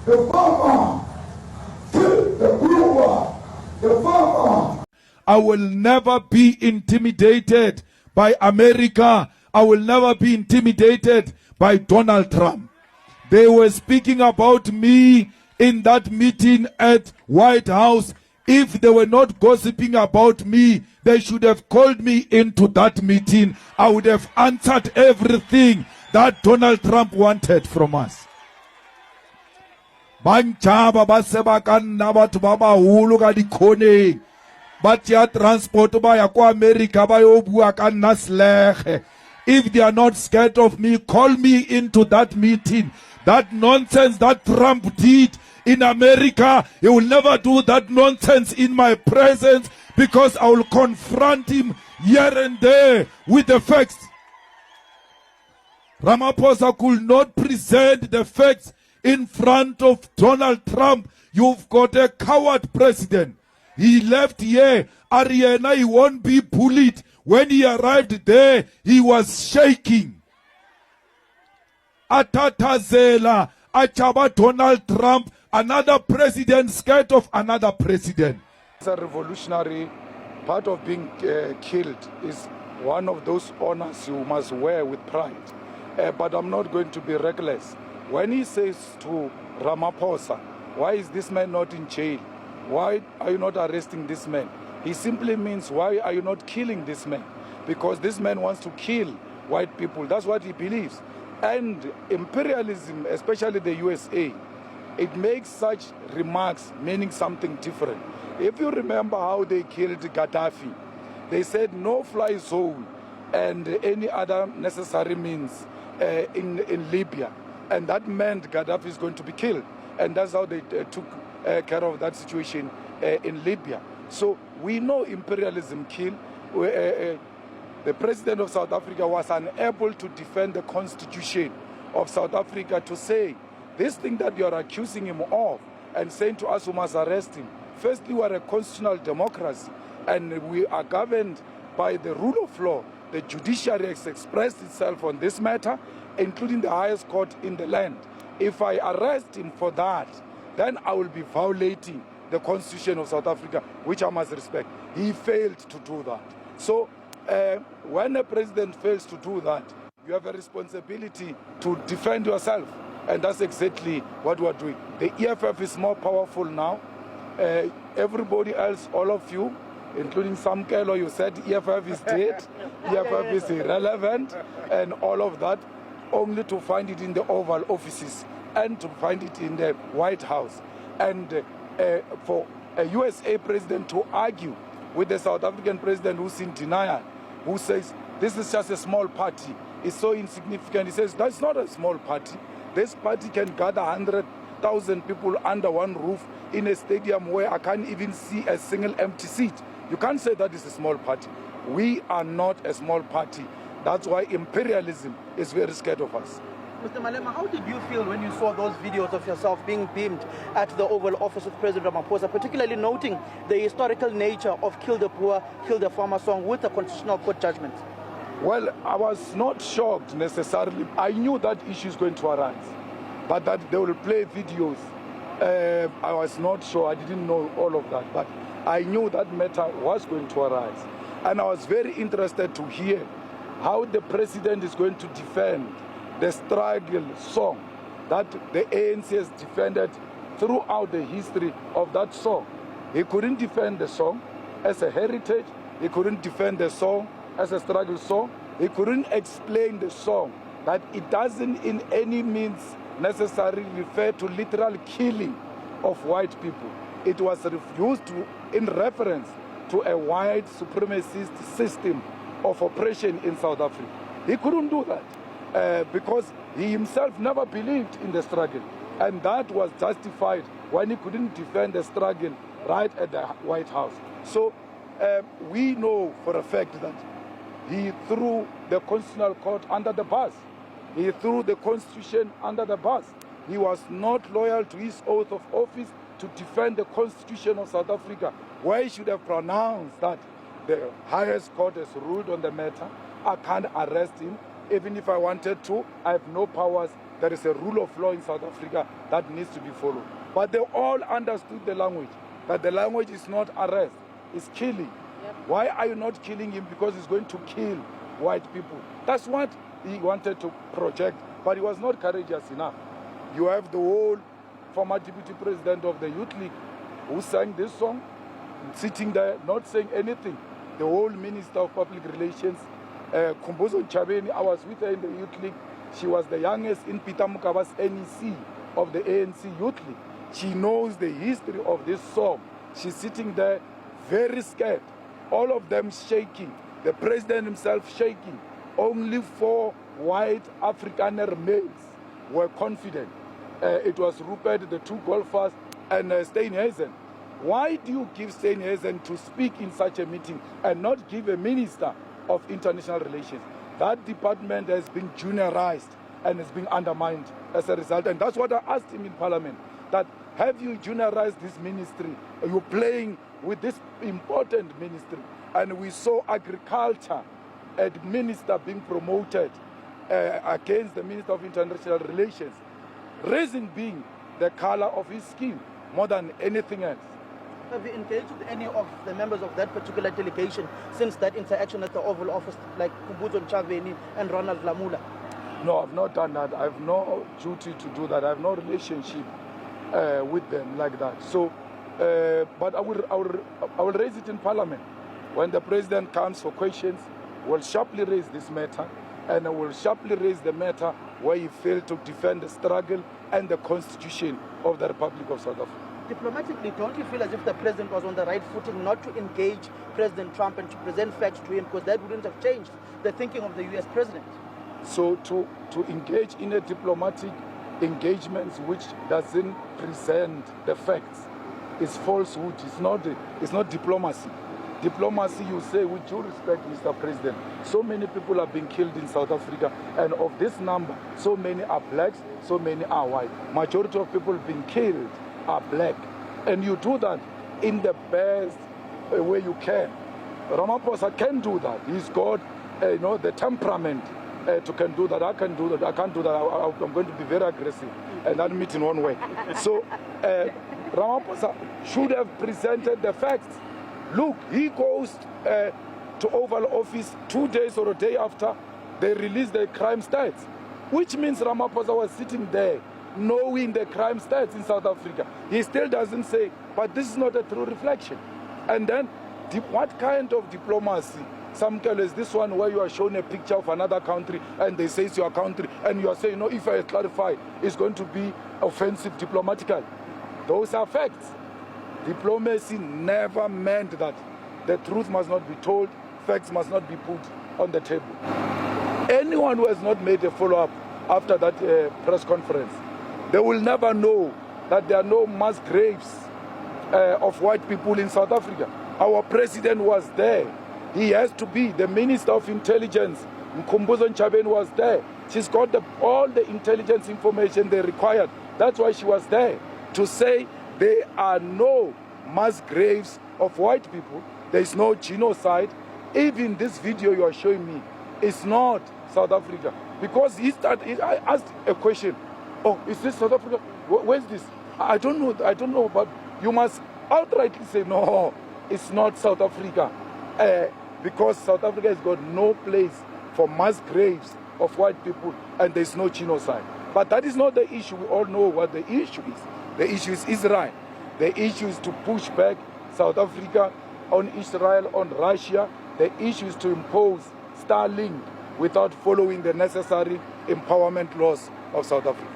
the farmer, the brewer, the farmer. I will never be intimidated by America. I will never be intimidated by Donald Trump. They were speaking about me in that meeting at White House. If they were not gossiping about me, they should have called me into that meeting. I would have answered everything that Donald Trump wanted from us. Banchaba ba sebakanna batho ba baholo ka dikhoneng ba tya transport ba ya kwa America ba yo bua ka nna slege. If they are not scared of me, call me into that meeting. That nonsense that Trump did in America, he will never do that nonsense in my presence, because I will confront him here and there with the facts. Ramaphosa could not present the facts in front of Donald Trump. You've got a coward president. He left here. Ariana, he won't be bullied. When he arrived there, he was shaking. Atatazela, Achaba Donald Trump, another president scared of another president. As a revolutionary, part of being killed is one of those honors you must wear with pride. But I'm not going to be reckless. When he says to Ramaphosa, why is this man not in jail? Why are you not arresting this man? He simply means, why are you not killing this man? Because this man wants to kill white people. That's what he believes. And imperialism, especially the USA, it makes such remarks meaning something different. If you remember how they killed Gaddafi, they said no-fly zone and any other necessary means in Libya. And that meant Gaddafi is going to be killed. And that's how they took care of that situation in Libya. So we know imperialism killed. The president of South Africa was unable to defend the constitution of South Africa to say, this thing that you are accusing him of and saying to us we must arrest him. Firstly, we are a constitutional democracy and we are governed by the rule of law. The judiciary has expressed itself on this matter, including the highest court in the land. If I arrest him for that, then I will be violating the constitution of South Africa, which I must respect. He failed to do that. So when a president fails to do that, you have a responsibility to defend yourself. And that's exactly what we're doing. The EFF is more powerful now. Everybody else, all of you, including Sam Kelo, you said EFF is dead, EFF is irrelevant, and all of that, only to find it in the Oval Offices and to find it in the White House. And for a USA president to argue with the South African president who's in denial, who says, this is just a small party, it's so insignificant. He says, that's not a small party. This party can gather 100,000 people under one roof in a stadium where I can't even see a single empty seat. You can't say that is a small party. We are not a small party. That's why imperialism is very scared of us. Mr. Malema, how did you feel when you saw those videos of yourself being beamed at the Oval Office of President Ramaphosa, particularly noting the historical nature of Kill the Poor, Kill the Farmer song with the Constitutional Court judgment? Well, I was not shocked necessarily. I knew that issue is going to arise, but that they will play videos, I was not sure. I didn't know all of that, but I knew that matter was going to arise. And I was very interested to hear how the president is going to defend the struggle song that the ANC has defended throughout the history of that song. He couldn't defend the song as a heritage. He couldn't defend the song as a struggle song. He couldn't explain the song that it doesn't in any means necessarily refer to literal killing of white people. It was refused to, in reference to a white supremacist system of oppression in South Africa. He couldn't do that because he himself never believed in the struggle. And that was justified when he couldn't defend the struggle right at the White House. So we know for a fact that he threw the Constitutional Court under the bus. He threw the Constitution under the bus. He was not loyal to his oath of office to defend the Constitution of South Africa, where he should have pronounced that the highest court has ruled on the matter. I can't arrest him. Even if I wanted to, I have no powers there is a rule of law in South Africa that needs to be followed. But they all understood the language, that the language is not arrest, it's killing. Yep. Why are you not killing him? Because he's going to kill white people. That's what he wanted to project, but he was not courageous enough. You have the whole former deputy president of the Youth League who sang this song, sitting there, not saying anything. The whole Minister of Public Relations, Kumbuzo Chabeni, I was with her in the Youth League. She was the youngest in Peter Mukaba's NEC of the ANC Youth League. She knows the history of this song. She's sitting there very scared. All of them shaking. The president himself shaking. Only 4 white Afrikaner males were confident. It was Rupert, the 2 golfers, and Steenhuisen. Why do you give Steenhuisen to speak in such a meeting and not give a minister of international relations? That department has been juniorized and is being undermined as a result. And that's what I asked him in Parliament, that have you juniorized this ministry? Are you playing with this important ministry? And we saw agriculture, a minister being promoted against the Minister of International Relations. Reason being the color of his skin more than anything else. Have you engaged with any of the members of that particular delegation since that interaction at the Oval Office, like Kumbuzo Chaveni and Ronald Lamula? No, I've not done that. I have no duty to do that. I have no relationship with them like that. So, but I will raise it in Parliament. When the President comes for questions, we'll sharply raise this matter, and I will sharply raise the matter where he failed to defend the struggle and the Constitution of the Republic of South Africa. Diplomatically, don't you feel as if the President was on the right footing not to engage President Trump and to present facts to him, because that wouldn't have changed the thinking of the US President? So to engage in a diplomatic engagement which doesn't present the facts is falsehood. It's not diplomacy. Diplomacy, you say, with due respect, Mr. President, so many people are being killed in South Africa, and of this number, so many are blacks, so many are white. Majority of people being killed are black. And you do that in the best way you can. Ramaphosa can do that. He's got the temperament to can do that. I can do that. I can't do that. I'm going to be very aggressive and not meet in one way. So Ramaphosa should have presented the facts. Look, he goes to Oval Office 2 days or a day after they released the crime stats, which means Ramaphosa was sitting there knowing the crime stats in South Africa. He still doesn't say, but this is not a true reflection. And then, what kind of diplomacy? Samkel is this one where you are shown a picture of another country and they say it's your country, and you are saying, no, if I clarify, it's going to be offensive diplomatically. Those are facts. Diplomacy never meant that. The truth must not be told, facts must not be put on the table. Anyone who has not made a follow-up after that press conference, they will never know that there are no mass graves of white people in South Africa. Our president was there. He has to be. The Minister of Intelligence, Kumbuzo Chabeni, was there. She's got all the intelligence information they required. That's why she was there, to say there are no mass graves of white people. There is no genocide. Even this video you are showing me is not South Africa. Because I asked a question. Oh, is this South Africa? Where's this? I don't know, but you must outrightly say, no, it's not South Africa. Because South Africa has got no place for mass graves of white people, and there's no genocide. But that is not the issue. We all know what the issue is. The issue is Israel. The issue is to push back South Africa on Israel, on Russia. The issue is to impose Starlink without following the necessary empowerment laws of South Africa.